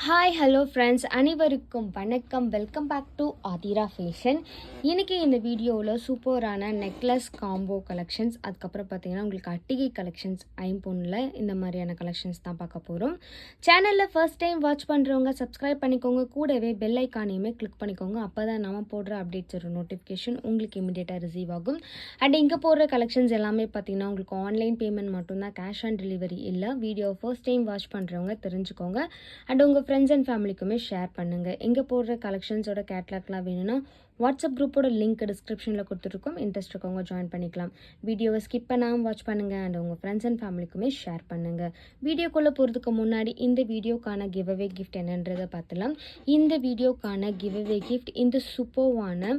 Hi hello friends, அனைவருக்கும் வணக்கம். Welcome back to Aathira fashion. இன்றைக்கி இந்த வீடியோவில் சூப்பரான நெக்லஸ் காம்போ கலெக்ஷன்ஸ், அதுக்கப்புறம் பார்த்திங்கன்னா உங்களுக்கு அட்டிகை கலெக்ஷன்ஸ், ஐம்பொன்னில் இந்த மாதிரியான கலெக்ஷன்ஸ் தான் பார்க்க போகிறோம். சேனலில் ஃபர்ஸ்ட் டைம் வாட்ச் பண்ணுறவங்க சப்ஸ்கிரைப் பண்ணிக்கோங்க, கூடவே பெல் ஐக்கானையுமே கிளிக் பண்ணிக்கோங்க. அப்போ தான் நம்ம போடுற அப்டேட்ஸ் ஒரு நோட்டிஃபிகேஷன் உங்களுக்கு இமீடியட்டாக ரிசீவ் ஆகும். அண்ட் இங்கே போடுற கலெக்ஷன்ஸ் எல்லாமே பார்த்திங்கன்னா உங்களுக்கு ஆன்லைன் பேமெண்ட் மட்டும்தான், கேஷ் ஆன் டெலிவரி இல்லை. வீடியோ ஃபர்ஸ்ட் டைம் வாட்ச் பண்ணுறவங்க தெரிஞ்சுக்கோங்க. அண்ட் உங்கள் ஃப்ரெண்ட்ஸ் அண்ட் ஃபேமிலிக்குமே ஷேர் பண்ணுங்கள். எங்கே போடுற கலெக்ஷன்ஸோட கேட்லாக்லாம் வேணும்னா வாட்ஸ்அப் குரூப்போட லிங்க் டிஸ்கிரிப்ஷனில் கொடுத்துருக்கோம். இன்ட்ரெஸ்ட் இருக்கவங்க ஜாயின் பண்ணிக்கலாம். வீடியோவை ஸ்கிப் பண்ணாமல் வாட்ச் பண்ணுங்கள் அண்ட் உங்கள் ஃப்ரெண்ட்ஸ் அண்ட் ஃபேமிலிக்குமே ஷேர் பண்ணுங்கள். வீடியோக்குள்ளே போகிறதுக்கு முன்னாடி இந்த வீடியோக்கான கிவ்அவே கிஃப்ட் என்னன்றதை பார்த்துலாம். இந்த வீடியோக்கான கிவ்அவே கிஃப்ட் இந்த சூப்பர்வான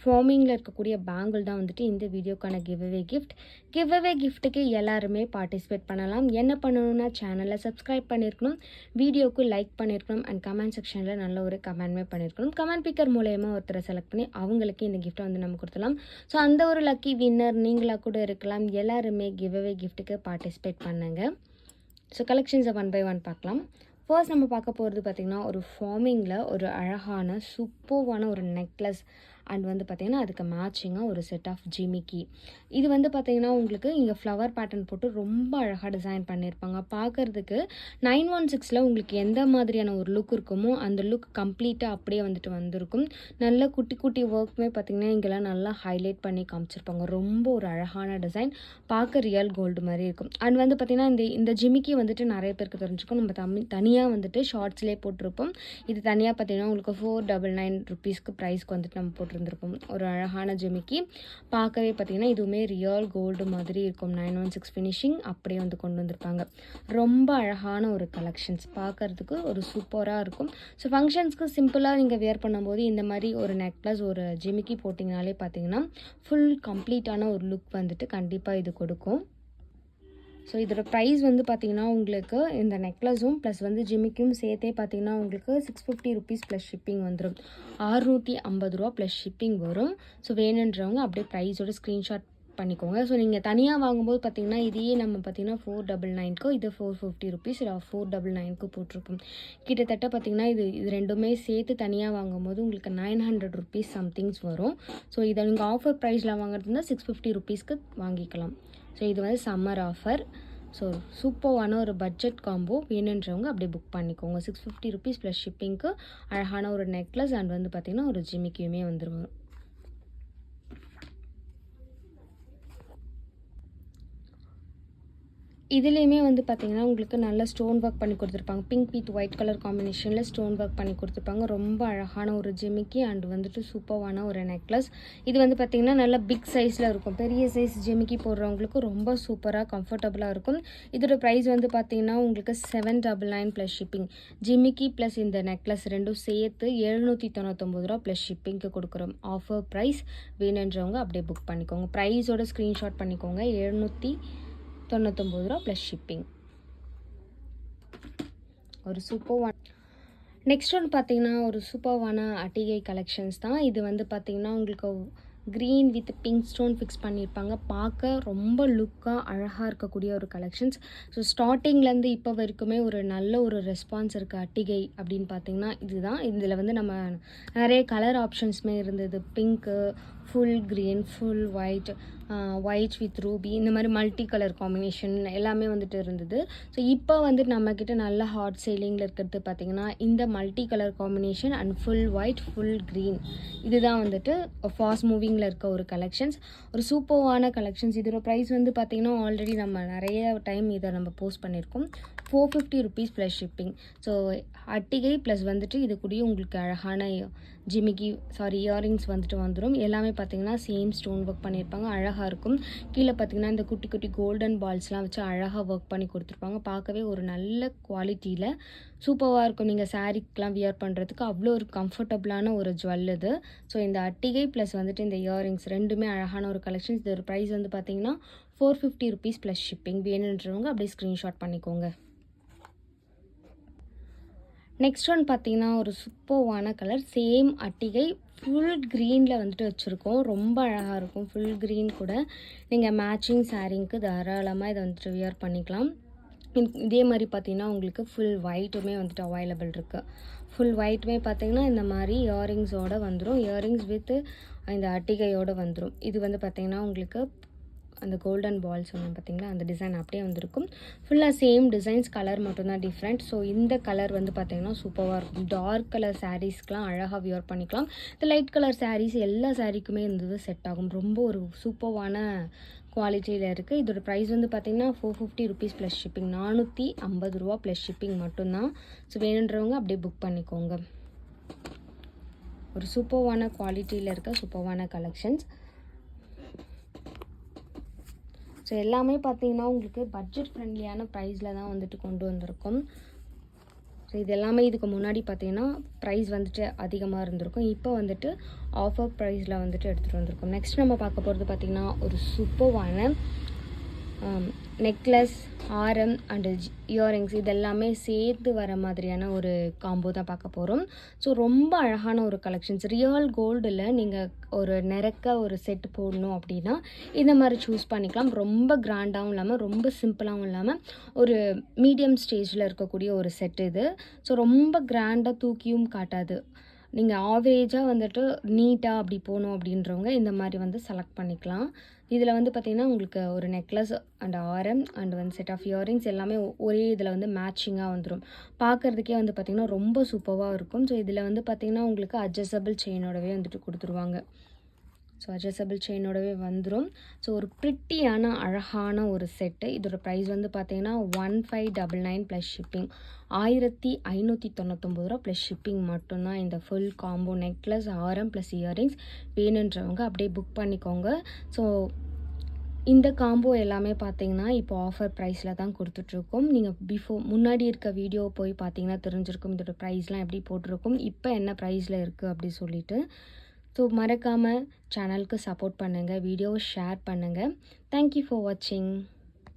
ஃபார்மிங்கில் இருக்கக்கூடிய பேங்கிள் தான் வந்துட்டு இந்த வீடியோக்கான கிவ்அவே கிஃப்ட். கிவ்அவே கிஃப்ட்டுக்கு எல்லாருமே பார்ட்டிசிபேட் பண்ணலாம். என்ன பண்ணணும்னா சேனலை சப்ஸ்கிரைப் பண்ணியிருக்கணும், வீடியோவுக்கு லைக் பண்ணியிருக்கணும் அண்ட் கமெண்ட் செக்ஷனில் நல்ல ஒரு கமெண்ட்மே பண்ணியிருக்கணும். கமெண்ட் பிக்கர் மூலயமா ஒருத்தரை செலக்ட் பண்ணி அவங்களுக்கு இந்த கிஃப்ட்டை வந்து நம்ம கொடுத்துலாம். ஸோ அந்த ஒரு லக்கி வின்னர் நீங்களாக கூட இருக்கலாம். எல்லாருமே கிவ்அவே கிஃப்ட்டுக்கு பார்ட்டிசிபேட் பண்ணுங்கள். ஸோ கலெக்ஷன்ஸை ஒன் பை ஒன் பார்க்கலாம். ஃபர்ஸ்ட் நம்ம பார்க்க போகிறது பார்த்திங்கன்னா ஒரு ஃபார்மிங்கில் ஒரு அழகான சூப்பர்வான ஒரு நெக்லஸ் அண்ட் வந்து பார்த்திங்கன்னா அதுக்கு மேட்சிங்காக ஒரு செட் ஆஃப் ஜிமிக்கி. இது வந்து பார்த்திங்கன்னா உங்களுக்கு இங்கே ஃப்ளவர் பேட்டர்ன் போட்டு ரொம்ப அழகாக டிசைன் பண்ணியிருப்பாங்க. பார்க்குறதுக்கு 916 உங்களுக்கு எந்த மாதிரியான ஒரு லுக் இருக்குமோ அந்த லுக் கம்ப்ளீட்டாக அப்படியே வந்துட்டு வந்திருக்கும். நல்ல குட்டி குட்டி ஒர்க்குமே பார்த்திங்கன்னா இங்கெல்லாம் நல்லா ஹைலைட் பண்ணி காமிச்சிருப்பாங்க. ரொம்ப ஒரு அழகான டிசைன், பார்க்க ரியல் கோல்டு மாதிரி இருக்கும். அண்ட் வந்து பார்த்திங்கன்னா இந்த ஜிமிக்கி வந்துட்டு நிறைய பேருக்கு தெரிஞ்சுக்கும். நம்ம தனியாக வந்துட்டு ஷார்ட்ஸ்லேயே போட்டிருப்போம். இது தனியாக பார்த்திங்கன்னா உங்களுக்கு 499 ருபீஸ்க்கு ப்ரைஸ்க்கு வந்துட்டு நம்ம போட்டிருந்திருப்போம். ஒரு அழகான ஜிமிக்கி பார்க்கவே பார்த்திங்கன்னா இதுவுமே ரியல் கோல்டு மாதிரி இருக்கும். 916 ஃபினிஷிங் அப்படியே வந்து கொண்டு வந்திருப்பாங்க. ரொம்ப அழகான ஒரு கலெக்ஷன்ஸ், பார்க்குறதுக்கு ஒரு சூப்பராக இருக்கும். ஸோ ஃபங்க்ஷன்ஸ்க்கு சிம்பிளாக நீங்கள் வியர் பண்ணும்போது இந்த மாதிரி ஒரு நெக்லஸ் ஒரு ஜிமிக்கி போட்டிங்கனாலே பார்த்திங்கன்னா ஃபுல் கம்ப்ளீட்டான ஒரு லுக் வந்துட்டு கண்டிப்பாக இது கொடுக்கும். ஸோ இதோட ப்ரைஸ் வந்து பார்த்திங்கன்னா உங்களுக்கு இந்த நெக்லஸும் ப்ளஸ் வந்து ஜிமிக்கும் சேர்த்தே பார்த்திங்கன்னா உங்களுக்கு 650 ருபீஸ் ப்ளஸ் ஷிப்பிங் வந்துடும். 650 ரூபா ப்ளஸ் ஷிப்பிங் வரும். ஸோ வேணுன்றவங்க அப்படியே ப்ரைஸோட ஸ்க்ரீன்ஷாட் பண்ணிக்கோங்க. ஸோ நீங்கள் தனியாக வாங்கும்போது பார்த்திங்கன்னா இதையே நம்ம பார்த்திங்கன்னா 499க்கு இது 450 ருபீஸ் 499க்கு போட்டிருப்போம். கிட்டத்தட்ட பார்த்திங்கன்னா இது ரெண்டுமே சேர்த்து தனியாக வாங்கும்போது உங்களுக்கு 900 ருபீஸ் சம்திங்ஸ் வரும். ஸோ இதை நீங்கள் ஆஃபர் ப்ரைஸில் வாங்குறதுனா 650 ருபீஸ்க்கு வாங்கிக்கலாம். ஸோ இது வந்து சம்மர் ஆஃபர். ஸோ சூப்பரான ஒரு பட்ஜெட் காம்போ வேணுன்றவங்க அப்படியே புக் பண்ணிக்கோங்க. 650 ருபீஸ் ப்ளஸ் ஷிப்பிங்க்கு அழகான ஒரு நெக்லஸ் அண்ட் வந்து பார்த்திங்கன்னா ஒரு ஜிமிக்கியுமே வந்துடும். இதுலேயுமே வந்து பார்த்திங்கன்னா உங்களுக்கு நல்ல ஸ்டோன் ஒர்க் பண்ணி கொடுத்துருப்பாங்க. பிங்க் வித் ஒயிட் கலர் காம்பினேஷனில் ஸ்டோன் ஒர்க் பண்ணி கொடுத்துருப்பாங்க. ரொம்ப அழகான ஒரு ஜிமிக்கி அண்ட் வந்துட்டு சூப்பரான ஒரு நெக்லஸ். இது வந்து பார்த்திங்கன்னா நல்ல பிக் சைஸில் இருக்கும். பெரிய சைஸ் ஜிமிக்கி போடுறவங்களுக்கு ரொம்ப சூப்பராக கம்ஃபர்டபுளாக இருக்கும். இதோட ப்ரைஸ் வந்து பார்த்திங்கன்னா உங்களுக்கு 799 ப்ளஸ் ஷிப்பிங். ஜிமிக்கி ப்ளஸ் இந்த நெக்லஸ் ரெண்டும் சேர்த்து 799 ரூபா ப்ளஸ் ஷிப்பிங்க்கு கொடுக்குறோம். ஆஃபர் ப்ரைஸ் வேணுன்றவங்க அப்படியே புக் பண்ணிக்கோங்க. ப்ரைஸோட ஸ்க்ரீன்ஷாட் பண்ணிக்கோங்க. 799 ரூபா ப்ளஸ் ஷிப்பிங். ஒரு சூப்பர் நெக்ஸ்ட் ஒன் பார்த்திங்கன்னா ஒரு சூப்பர்வான அட்டிகை கலெக்ஷன்ஸ் தான். இது வந்து பார்த்திங்கன்னா உங்களுக்கு green with pink stone fix பண்ணியிருப்பாங்க. பார்க்க ரொம்ப லுக்காக அழகாக இருக்கக்கூடிய ஒரு கலெக்ஷன்ஸ். ஸோ ஸ்டார்டிங்லேருந்து இப்போ வரைக்குமே ஒரு நல்ல ஒரு ரெஸ்பான்ஸ் இருக்குது அட்டிகை அப்படின்னு பார்த்திங்கன்னா இதுதான். இதில் வந்து நம்ம நிறைய கலர் ஆப்ஷன்ஸுமே இருந்தது. Pink, full green, full white with Ruby, இந்த மாதிரி மல்டி கலர் காம்பினேஷன் எல்லாமே வந்துட்டு இருந்தது. ஸோ இப்போ வந்துட்டு நம்மக்கிட்ட நல்ல ஹாட் சேலிங்கில் இருக்கிறது பார்த்திங்கன்னா இந்த multi colour combination and full white full green, இதுதான் வந்துட்டு ஃபாஸ்ட் மூவிங்கில் இருக்க ஒரு கலெக்ஷன்ஸ். ஒரு சூப்பர்வான கலெக்ஷன்ஸ். இதோட ப்ரைஸ் வந்து பார்த்திங்கன்னா ஆல்ரெடி நம்ம நிறைய டைம் இதை நம்ம போஸ்ட் பண்ணியிருக்கோம். 450 ருபீஸ் ப்ளஸ் ஷிப்பிங். ஸோ அட்டிகை ப்ளஸ் வந்துட்டு இது கூடிய உங்களுக்கு அழகான ஜிமிக்கி இயரிங்ஸ் வந்துட்டு வந்துடும். எல்லாமே பார்த்திங்கன்னா சேம் ஸ்டோன் ஒர்க் பண்ணியிருப்பாங்க. அழகாக இருக்கும். கீழே பார்த்திங்கன்னா இந்த குட்டி குட்டி கோல்டன் பால்ஸ்லாம் வச்சு அழகாக ஒர்க் பண்ணி கொடுத்துருப்பாங்க. பார்க்கவே ஒரு நல்ல குவாலிட்டியில் சூப்பராக இருக்கும். நீங்கள் சாரீக்கெலாம் வியர் பண்ணுறதுக்கு அவ்வளோ ஒரு கம்ஃபர்டபுளான ஒரு ஜுவல் இது. ஸோ இந்த அட்டிகை ப்ளஸ் வந்துட்டு இந்த இயரிங்ஸ் ரெண்டுமே அழகான ஒரு கலெக்ஷன்ஸ். இது ஒரு ப்ரைஸ் வந்து பார்த்திங்கன்னா 450 ருபீஸ் ப்ளஸ் ஷிப்பிங். வேணுன்றவங்க அப்படியே ஸ்க்ரீன்ஷாட் பண்ணிக்கோங்க. நெக்ஸ்ட் ஒன் பார்த்திங்கன்னா ஒரு சூப்பர்வான கலர், சேம் அட்டிகை ஃபுல் க்ரீனில் வந்துட்டு வச்சுருக்கோம். ரொம்ப அழகாக இருக்கும். ஃபுல் க்ரீன் கூட நீங்கள் மேட்சிங் சாரீங்க்கு தாராளமாக இதை வந்துட்டு வியர் பண்ணிக்கலாம். இதே மாதிரி பார்த்தீங்கன்னா உங்களுக்கு ஃபுல் ஒயிட்டுமே வந்துட்டு அவைலபிள் இருக்குது. ஃபுல் ஒயிட்டுமே பார்த்தீங்கன்னா இந்த மாதிரி இயரிங்ஸோடு வந்துடும். இயரிங்ஸ் வித்து இந்த அட்டிகையோடு வந்துடும். இது வந்து பார்த்தீங்கன்னா உங்களுக்கு அந்த கோல்டன் பால் சொன்னேன் பார்த்தீங்களா, அந்த டிசைன் அப்படியே வந்திருக்கும். ஃபுல்லாக சேம் டிசைன்ஸ், கலர் மட்டும்தான் டிஃப்ரெண்ட். ஸோ இந்த கலர் வந்து பார்த்தீங்கன்னா சூப்பராக இருக்கும். டார்க் கலர் சாரீஸ்க்கெலாம் அழகாக வியர் பண்ணிக்கலாம். இந்த லைட் கலர் சாரீஸ் எல்லா சாரீக்குமே இந்த செட் ஆகும். ரொம்ப ஒரு சூப்பரான குவாலிட்டியில் இருக்குது. இதோட ப்ரைஸ் வந்து பார்த்திங்கன்னா 450 ருபீஸ் ப்ளஸ் ஷிப்பிங். 450 ரூபா ப்ளஸ் ஷிப்பிங் மட்டும்தான். ஸோ வேணுன்றவங்க அப்படியே புக் பண்ணிக்கோங்க. ஒரு சூப்பரான குவாலிட்டியில் இருக்க சூப்பரான கலெக்ஷன்ஸ். ஸோ எல்லாமே பார்த்தீங்கன்னா உங்களுக்கு பட்ஜெட் ஃப்ரெண்ட்லியான ப்ரைஸில் தான் வந்துட்டு கொண்டு வந்திருக்கும். ஸோ இது எல்லாமே இதுக்கு முன்னாடி பார்த்தீங்கன்னா ப்ரைஸ் வந்துட்டு அதிகமாக இருந்திருக்கும். இப்போ வந்துட்டு ஆஃபர் ப்ரைஸில் வந்துட்டு எடுத்துகிட்டு வந்திருக்கோம். நெக்ஸ்ட் நம்ம பார்க்க போகிறது பார்த்திங்கன்னா ஒரு சூப்பரான நெக்லஸ், ஆரம் அண்டு இயரிங்ஸ் இதெல்லாமே சேர்த்து வர மாதிரியான ஒரு காம்போ தான் பார்க்க போகிறோம். ஸோ ரொம்ப அழகான ஒரு கலெக்ஷன்ஸ். ரியல் கோல்டில் நீங்கள் ஒரு நிறக்க ஒரு செட் போடணும் அப்படின்னா இந்த மாதிரி சூஸ் பண்ணிக்கலாம். ரொம்ப கிராண்டாகவும் இல்லாமல் ரொம்ப சிம்பிளாகவும் இல்லாமல் ஒரு மீடியம் ஸ்டேஜில் இருக்கக்கூடிய ஒரு செட் இது. ஸோ ரொம்ப கிராண்டாக தூக்கியும் காட்டாது. நீங்கள் ஆவரேஜாக வந்துட்டு நீட்டாக அப்படி போகணும் அப்படின்றவங்க இந்த மாதிரி வந்து செலக்ட் பண்ணிக்கலாம். இதில் வந்து பார்த்திங்கன்னா உங்களுக்கு ஒரு நெக்லஸ் அண்ட் ஆரம் அண்ட் வந்து செட் ஆஃப் இயரிங்ஸ் எல்லாமே ஒரே இதில் வந்து மேட்சிங்காக வந்துடும். பார்க்குறதுக்கே வந்து பார்த்திங்கன்னா ரொம்ப சூப்பராக இருக்கும். ஸோ இதில் வந்து பார்த்திங்கன்னா உங்களுக்கு அட்ஜஸ்டபிள் செயினோடவே வந்துட்டு கொடுத்துருவாங்க. ஸோ அட்ஜஸ்டபிள் செயினோடவே வந்துடும். ஸோ ஒரு ப்ரிட்டியான அழகான ஒரு செட்டு. இதோட ப்ரைஸ் வந்து பார்த்திங்கன்னா 1599 ப்ளஸ் ஷிப்பிங். 1599 ரூபா ப்ளஸ் ஷிப்பிங் மட்டும்தான் இந்த ஃபுல் காம்போ நெக்லஸ், ஆரம் ப்ளஸ் இயரிங்ஸ். வேணுன்றவங்க அப்படியே புக் பண்ணிக்கோங்க. ஸோ இந்த காம்போ எல்லாமே பார்த்தீங்கன்னா இப்போ ஆஃபர் ப்ரைஸில் தான் கொடுத்துட்ருக்கோம். நீங்கள் முன்னாடி இருக்க வீடியோ போய் பார்த்தீங்கன்னா தெரிஞ்சிருக்கும் இதோட ப்ரைஸ்லாம் எப்படி போட்டிருக்கும், இப்போ என்ன ப்ரைஸில் இருக்குது அப்படி சொல்லிட்டு. ஸோ மறக்காமல் சேனலுக்கு சப்போர்ட் பண்ணுங்கள், வீடியோவை ஷேர் பண்ணுங்கள். தேங்க்யூ ஃபார் வாட்சிங்.